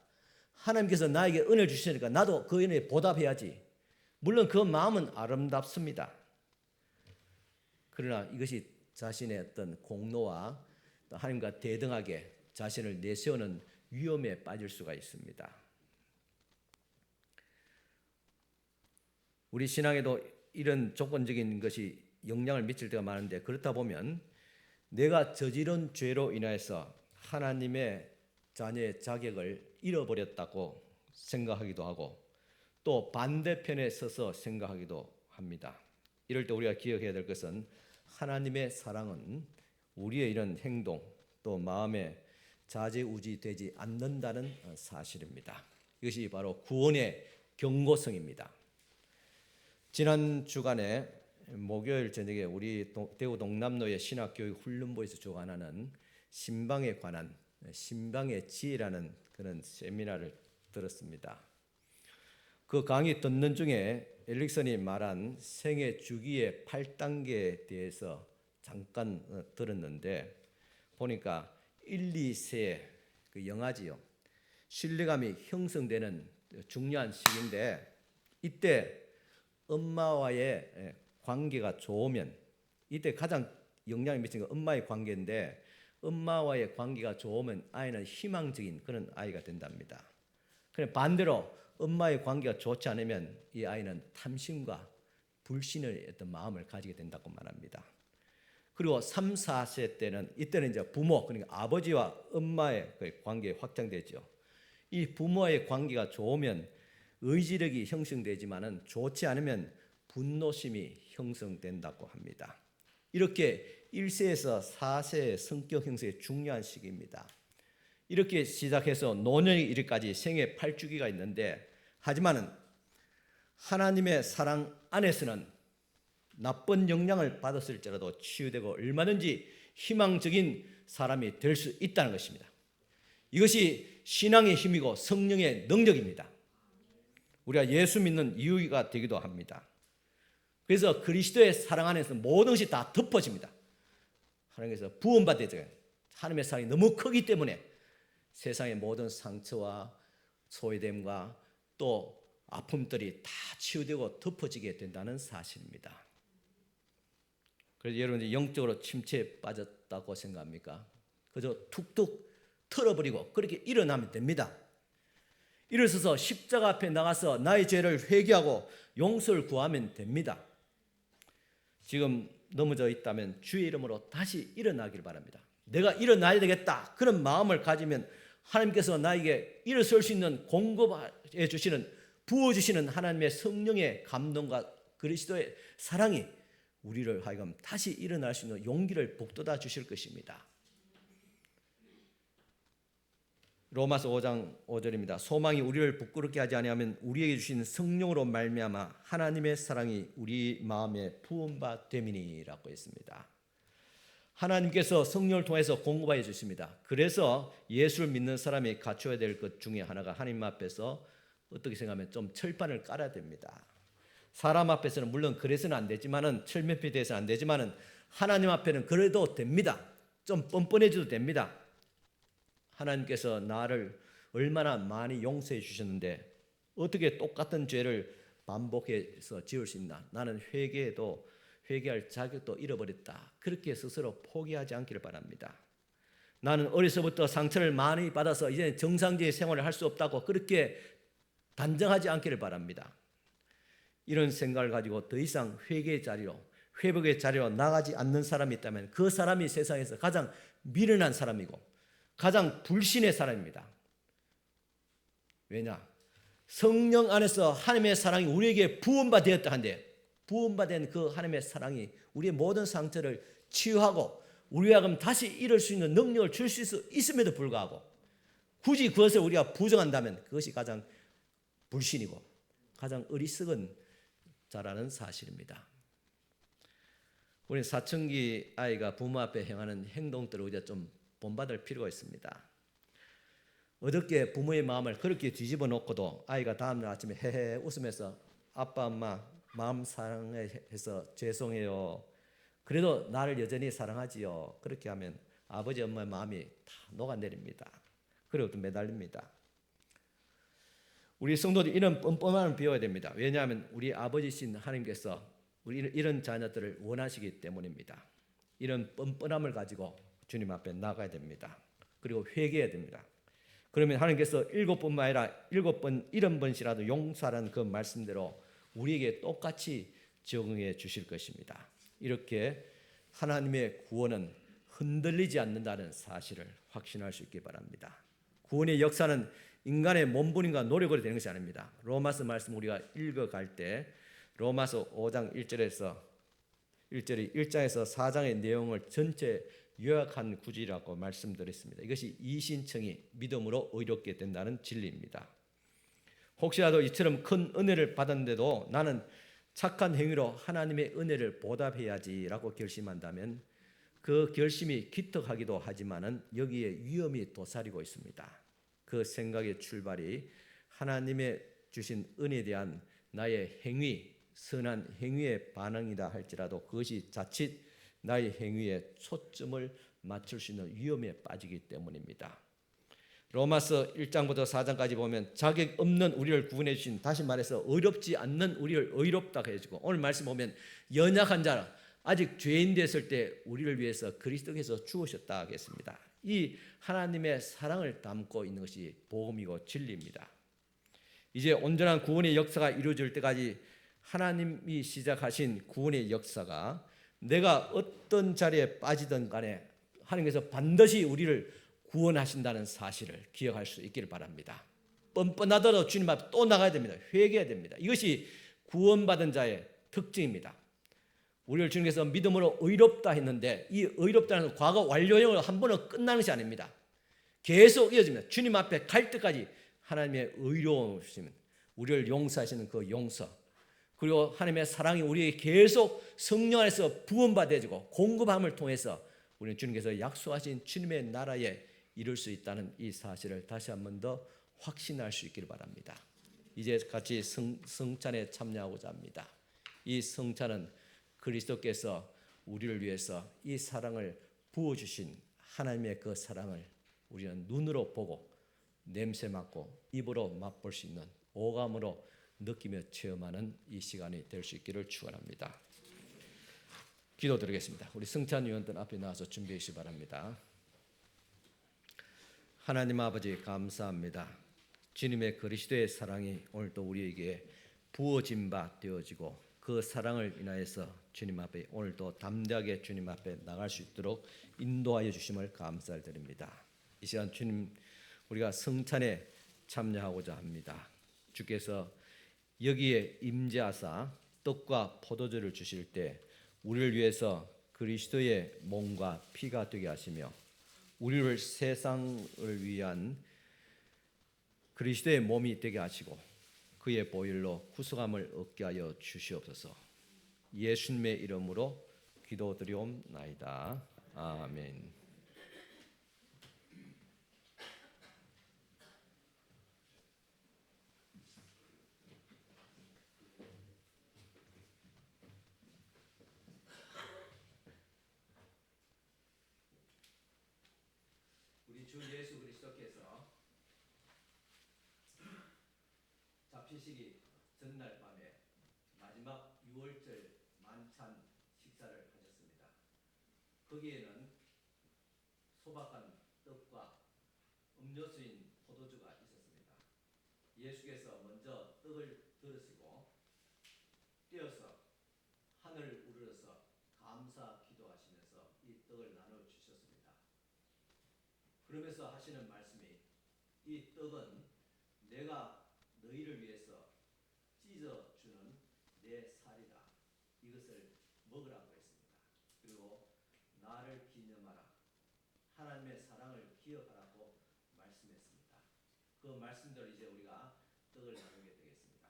하나님께서 나에게 은혜를 주시니까 나도 그 은혜에 보답해야지. 물론 그 마음은 아름답습니다. 그러나 이것이 자신의 어떤 공로와 하나님과 대등하게 자신을 내세우는 위험에 빠질 수가 있습니다. 우리 신앙에도 이런 조건적인 것이 영향을 미칠 때가 많은데, 그렇다 보면 내가 저지른 죄로 인하여서 하나님의 자녀의 자격을 잃어버렸다고 생각하기도 하고 또 반대편에 서서 생각하기도 합니다. 이럴 때 우리가 기억해야 될 것은 하나님의 사랑은 우리의 이런 행동 또 마음에 좌지우지되지 않는다는 사실입니다. 이것이 바로 구원의 경고성입니다. 지난 주간에 목요일 저녁에 우리 대구 동남로의 신학교육 훈련부에서 주관하는 신방에 관한 신방의 지혜라는 그런 세미나를 들었습니다. 그 강의 듣는 중에 엘릭슨이 말한 생애 주기의 8단계에 대해서 잠깐 들었는데 보니까 1, 2세 그 영아지요. 신뢰감이 형성되는 중요한 시기인데 이때 엄마와의 관계가 좋으면 이때 가장 영향을 미치는 건 엄마의 관계인데 엄마와의 관계가 좋으면 아이는 희망적인 그런 아이가 된답니다. 그런데 반대로 엄마의 관계가 좋지 않으면 이 아이는 탐심과 불신의 어떤 마음을 가지게 된다고 말합니다. 그리고 3, 4세 때는 이때는 이제 부모 그러니까 아버지와 엄마의 그 관계가 확장되죠. 이 부모의 관계가 좋으면 의지력이 형성되지만은 좋지 않으면 분노심이 형성된다고 합니다. 이렇게 1세에서 4세의 성격 형성이 중요한 시기입니다. 이렇게 시작해서 노년이 이르기까지 생애 8주기가 있는데 하지만은 하나님의 사랑 안에서는 나쁜 영향을 받았을지라도 치유되고 얼마든지 희망적인 사람이 될 수 있다는 것입니다. 이것이 신앙의 힘이고 성령의 능력입니다. 우리가 예수 믿는 이유가 되기도 합니다. 그래서 그리스도의 사랑 안에서 모든 것이 다 덮어집니다. 하나님께서 구원받아야 하나님의 사랑이 너무 크기 때문에 세상의 모든 상처와 소외됨과 또 아픔들이 다 치유되고 덮어지게 된다는 사실입니다. 그래서 여러분 영적으로 침체에 빠졌다고 생각합니까? 그저 툭툭 털어버리고 그렇게 일어나면 됩니다. 일어서서 십자가 앞에 나가서 나의 죄를 회개하고 용서를 구하면 됩니다. 지금 넘어져 있다면 주의 이름으로 다시 일어나길 바랍니다. 내가 일어나야 되겠다 그런 마음을 가지면 하나님께서 나에게 일어설 수 있는 공급해 주시는 부어주시는 하나님의 성령의 감동과 그리스도의 사랑이 우리를 하여금 다시 일어날 수 있는 용기를 북돋아 주실 것입니다. 로마서 5장 5절입니다. 소망이 우리를 부끄럽게 하지 아니하면 우리에게 주신 성령으로 말미암아 하나님의 사랑이 우리 마음에 부은 바 됨이니라고 했습니다. 하나님께서 성령을 통해서 공급하여 주십니다. 그래서 예수를 믿는 사람이 갖춰야 될 것 중에 하나가 하나님 앞에서 어떻게 생각하면 좀 철판을 깔아야 됩니다. 사람 앞에서는 물론 그래서는 안 되지만은 철면피 돼서 안 되지만은 하나님 앞에는 그래도 됩니다. 좀 뻔뻔해져도 됩니다. 하나님께서 나를 얼마나 많이 용서해 주셨는데 어떻게 똑같은 죄를 반복해서 지을 수 있나? 나는 회개해도 회개할 자격도 잃어버렸다. 그렇게 스스로 포기하지 않기를 바랍니다. 나는 어려서부터 상처를 많이 받아서 이제 정상적인 생활을 할 수 없다고 그렇게 단정하지 않기를 바랍니다. 이런 생각을 가지고 더 이상 회개의 자리로 회복의 자리로 나가지 않는 사람이 있다면 그 사람이 세상에서 가장 미련한 사람이고 가장 불신의 사람입니다. 왜냐? 성령 안에서 하나님의 사랑이 우리에게 부음받았다 한데 부음받은 그 하나님의 사랑이 우리의 모든 상처를 치유하고 우리와 하여금 다시 일을 수 있는 능력을 줄 수 있음에도 불구하고 굳이 그것을 우리가 부정한다면 그것이 가장 불신이고 가장 어리석은 자라는 사실입니다. 우리 사춘기 아이가 부모 앞에 행하는 행동들을 우리가 좀 본받을 필요가 있습니다. 어저께 부모의 마음을 그렇게 뒤집어 놓고도 아이가 다음날 아침에 헤헤 웃으면서 아빠 엄마 마음 사랑해서 죄송해요. 그래도 나를 여전히 사랑하지요. 그렇게 하면 아버지 엄마의 마음이 다 녹아내립니다. 그리고 또 매달립니다. 우리 성도들 이런 뻔뻔함을 배워야 됩니다. 왜냐하면 우리 아버지신 하나님께서 우리 이런 자녀들을 원하시기 때문입니다. 이런 뻔뻔함을 가지고 주님 앞에 나가야 됩니다. 그리고 회개해야 됩니다. 그러면 하나님께서 7번만 아니라 7번 70번씩이라도 용서하라는 그 말씀대로 우리에게 똑같이 적응해 주실 것입니다. 이렇게 하나님의 구원은 흔들리지 않는다는 사실을 확신할 수 있기 바랍니다. 구원의 역사는 인간의 몸부림과 노력으로 되는 것이 아닙니다. 로마서 말씀 우리가 읽어갈 때 로마서 5장 1절에서 1장에서 4장의 내용을 전체 요약한 구절이라고 말씀드렸습니다. 이것이 이신청이 믿음으로 의롭게 된다는 진리입니다. 혹시라도 이처럼 큰 은혜를 받았는데도 나는 착한 행위로 하나님의 은혜를 보답해야지라고 결심한다면 그 결심이 기특하기도 하지만은 여기에 위험이 도사리고 있습니다. 그 생각의 출발이 하나님의 주신 은혜에 대한 나의 행위, 선한 행위의 반응이다 할지라도 그것이 자칫 나의 행위에 초점을 맞출 수 있는 위험에 빠지기 때문입니다. 로마서 1장부터 4장까지 보면 자격 없는 우리를 구원해 주신, 다시 말해서 의롭지 않는 우리를 의롭다고 해주고, 오늘 말씀 보면 연약한 자, 아직 죄인 됐을 때 우리를 위해서 그리스도께서 죽으셨다 하겠습니다. 이 하나님의 사랑을 담고 있는 것이 복음이고 진리입니다. 이제 온전한 구원의 역사가 이루어질 때까지 하나님이 시작하신 구원의 역사가 내가 어떤 자리에 빠지든 간에 하나님께서 반드시 우리를 구원하신다는 사실을 기억할 수 있기를 바랍니다. 뻔뻔하더라도 주님 앞에 또 나가야 됩니다. 회개해야 됩니다. 이것이 구원받은 자의 특징입니다. 우리를 주님께서 믿음으로 의롭다 했는데 이 의롭다는 과거 완료형으로 한 번은 끝나는 것이 아닙니다. 계속 이어집니다. 주님 앞에 갈 때까지 하나님의 의로우심, 우리를 용서하시는 그 용서, 그리고 하나님의 사랑이 우리에게 계속 성령 안에서 부원받아지고 공급함을 통해서 우리는 주님께서 약속하신 주님의 나라에 이룰 수 있다는 이 사실을 다시 한 번 더 확신할 수 있기를 바랍니다. 이제 같이 성찬에 참여하고자 합니다. 이 성찬은 그리스도께서 우리를 위해서 이 사랑을 부어주신 하나님의 그 사랑을 우리는 눈으로 보고 냄새 맡고 입으로 맛볼 수 있는 오감으로 느끼며 체험하는 이 시간이 될 수 있기를 축원합니다. 기도드리겠습니다. 우리 성찬위원들 앞에 나와서 준비해 주시기 바랍니다. 하나님 아버지 감사합니다. 주님의 그리스도의 사랑이 오늘도 우리에게 부어진 바 되어지고 그 사랑을 인하여서 주님 앞에 오늘도 담대하게 주님 앞에 나갈 수 있도록 인도하여 주심을 감사드립니다. 이 시간 주님 우리가 성찬에 참여하고자 합니다. 주께서 여기에 임재하사 떡과 포도주를 주실 때 우리를 위해서 그리스도의 몸과 피가 되게 하시며 우리를 세상을 위한 그리스도의 몸이 되게 하시고 그의 보혈로 구속함을 얻게 하여 주시옵소서. 예수님의 이름으로 기도드리옵나이다. 아멘. 우리 주 예수 그리스도께서 잡히시기 전날 밤에 마지막 유월절 만찬 식사를 하셨습니다. 거기에는 소박한 떡과 음료수인 포도주가 있었습니다. 예수께서 먼저 떡을 들으시고 떼어서 하늘을 우러러서 감사 기도하시면서 이 떡을 나눠 주셨습니다. 그러면서 하시는 말씀이 이 떡은 내가 너희를 위해서 찢어주는 내 살이다. 이것을 먹으라고 했습니다. 그리고 나를 기념하라. 하나님의 사랑을 기억하라고 말씀했습니다. 그 말씀대로 이제 우리가 떡을 나누게 되겠습니다.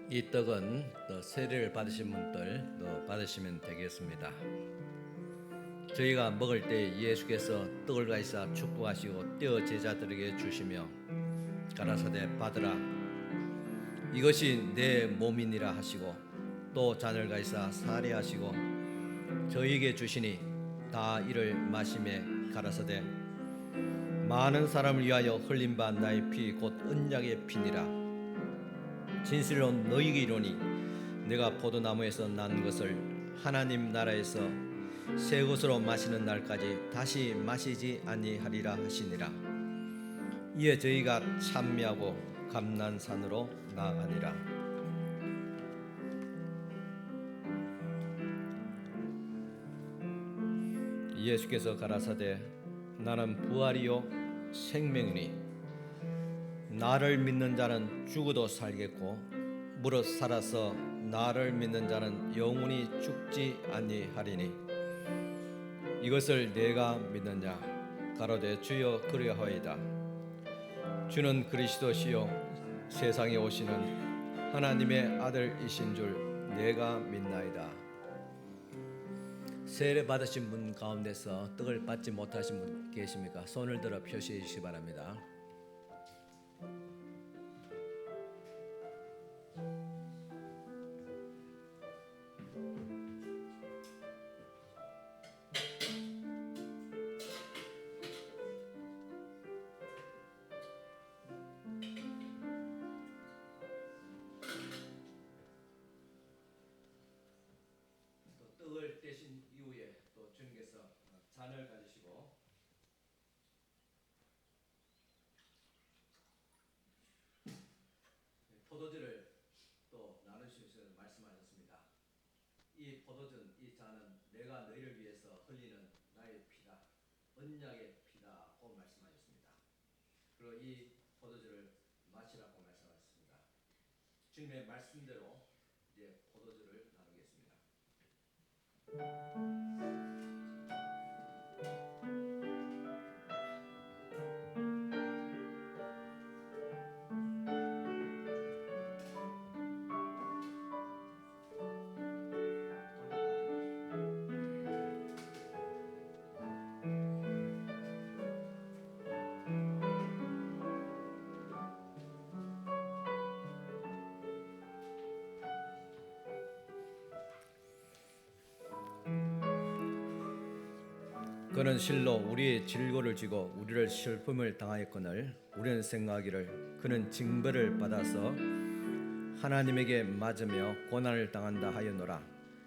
이 떡은 세례를 받으신 분들 받으시면 되겠습니다. 저희가 먹을 때 예수께서 떡을 가지사 축복하시고 떼어 제자들에게 주시며 가라사대 받으라 이것이 내 몸이니라 하시고 또 잔을 가지사 사례하시고 저희에게 주시니 다 이를 마시매 가라사대 많은 사람을 위하여 흘린 바 나의 피 곧 언약의 피니라. 진실로 너희에게 이르노니 내가 포도나무에서 난 것을 하나님 나라에서 새 것으로 마시는 날까지 다시 마시지 아니하리라 하시니라. 이에 저희가 찬미하고 감난산으로 나아가니라. 예수께서 가라사대 나는 부활이요 생명이니 나를 믿는 자는 죽어도 살겠고 무릇 살아서 나를 믿는 자는 영원히 죽지 아니하리니 이것을 내가 믿느냐 가로되 주여 그리하오이다. 주는 그리스도시요 세상에 오시는 하나님의 아들이신 줄 내가 믿나이다. 세례 받으신 분 가운데서 떡을 받지 못하신 분 계십니까? 손을 들어 표시해 주시기 바랍니다. 떡을 떼신 이후에 또 주님께서 잔을 가지시고 포도주를 또 나누시면서 말씀하셨습니다. 이 포도주, 이 잔은 내가 너희를 위해서 흘리는 나의 피다, 언약의 피다고 말씀하셨습니다. 그리고 이 포도주를 마시라고 말씀하셨습니다. 주님의 말씀대로 이제 포도주를 나누겠습니다. 그는 실로 우리의 질고를 지고 우리를 슬픔을 당하였거늘 우리는 생각하기를 그는 징벌을 받아서 하나님에게 맞으며 고난을 당한다 하였노라.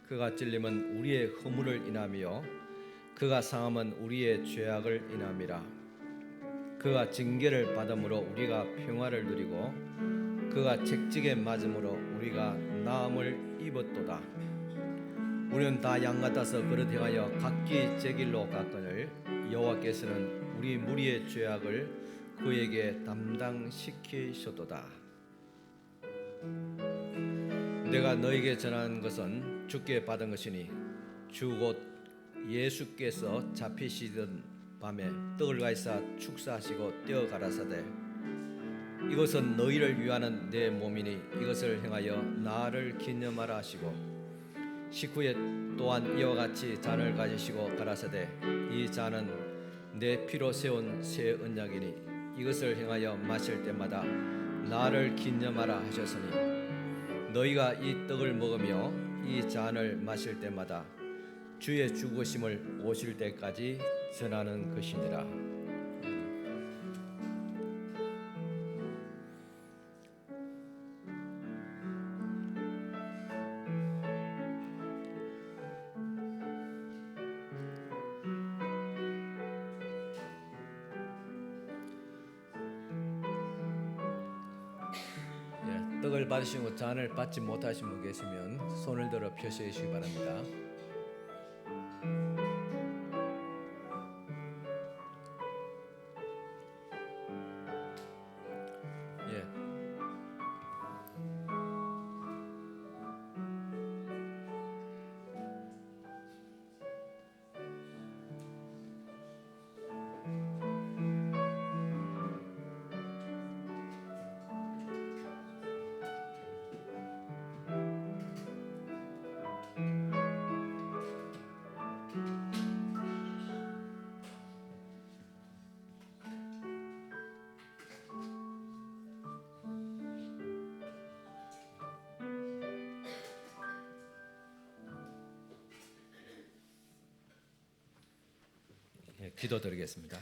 그가 찔림은 우리의 허물을 인하며 그가 상함은 우리의 죄악을 인함이라. 그가 징계를 받음으로 우리가 평화를 누리고 그가 채찍에 맞음으로 우리가 나음을 입었도다. 우리는 다 양 같아서 그릇 행하여 각기 제 길로 갔거늘 여호와께서는 우리 무리의 죄악을 그에게 담당시키셨도다. 내가 너에게 전하는 것은 주께 받은 것이니 주 곧 예수께서 잡히시던 밤에 떡을 가지사 축사하시고 떼어 가라사대 이것은 너희를 위하는 내 몸이니 이것을 행하여 나를 기념하라 하시고 식후에 또한 이와 같이 잔을 가지시고 가라사대 이 잔은 내 피로 세운 새 언약이니 이것을 행하여 마실 때마다 나를 기념하라 하셨으니 너희가 이 떡을 먹으며 이 잔을 마실 때마다 주의 죽으심을 오실 때까지 전하는 것이니라. 떡을 받으시고 잔을 받지 못하신 분 계시면 손을 들어 표시해 주시기 바랍니다. 기도드리겠습니다.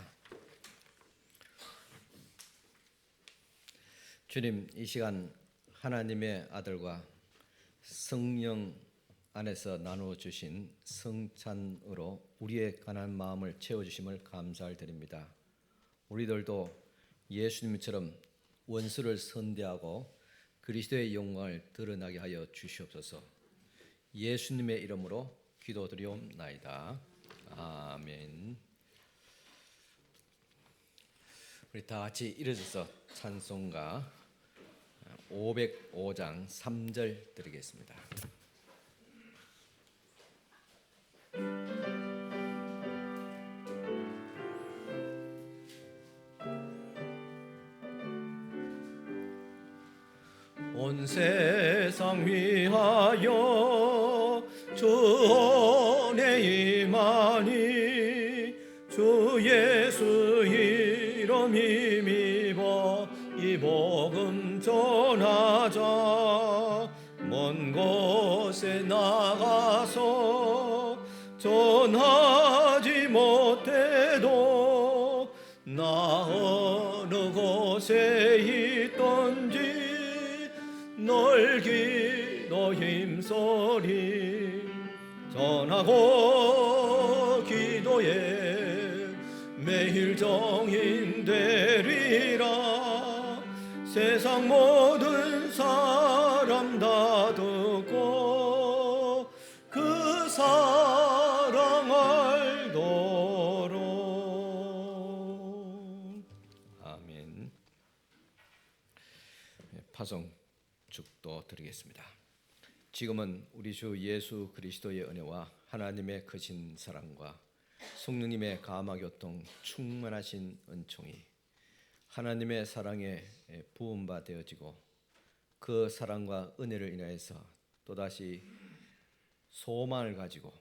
주님, 이 시간 하나님의 아들과 성령 안에서 나누어 주신 성찬으로 우리의 가난한 마음을 채워주심을 감사를 드립니다. 우리들도 예수님처럼 원수를 선대하고 그리스도의 영광을 드러나게 하여 주시옵소서. 예수님의 이름으로 기도드리옵나이다. 아멘. 우리 다 같이 일어서서 찬송가 505장 3절 드리겠습니다. 온 세상 위하여 주 은혜 임하니 주 예수 이름 힘입어 이 복음 전하자. 먼 곳에 나가서 전하지 못해도 나 어느 곳에 있던지 널 기도 힘써리. 전하고 기도에 매일 정인되리라. 세상 모든 사람 다 듣고 그 사랑 알도록. 아멘. 파송축도 드리겠습니다. 지금은 우리 주 예수 그리스도의 은혜와 하나님의 크신 사랑과 성령님의 감화교통 충만하신 은총이 하나님의 사랑에 부음바 되어지고 그 사랑과 은혜를 인하여서 또다시 소망을 가지고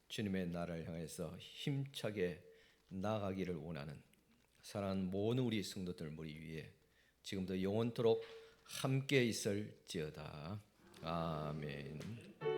주님의 나라를 향해서 힘차게 나아가기를 원하는 사랑하는 모든 우리 성도들 머리 위에 지금도 영원토록 함께 있을지어다. 아멘.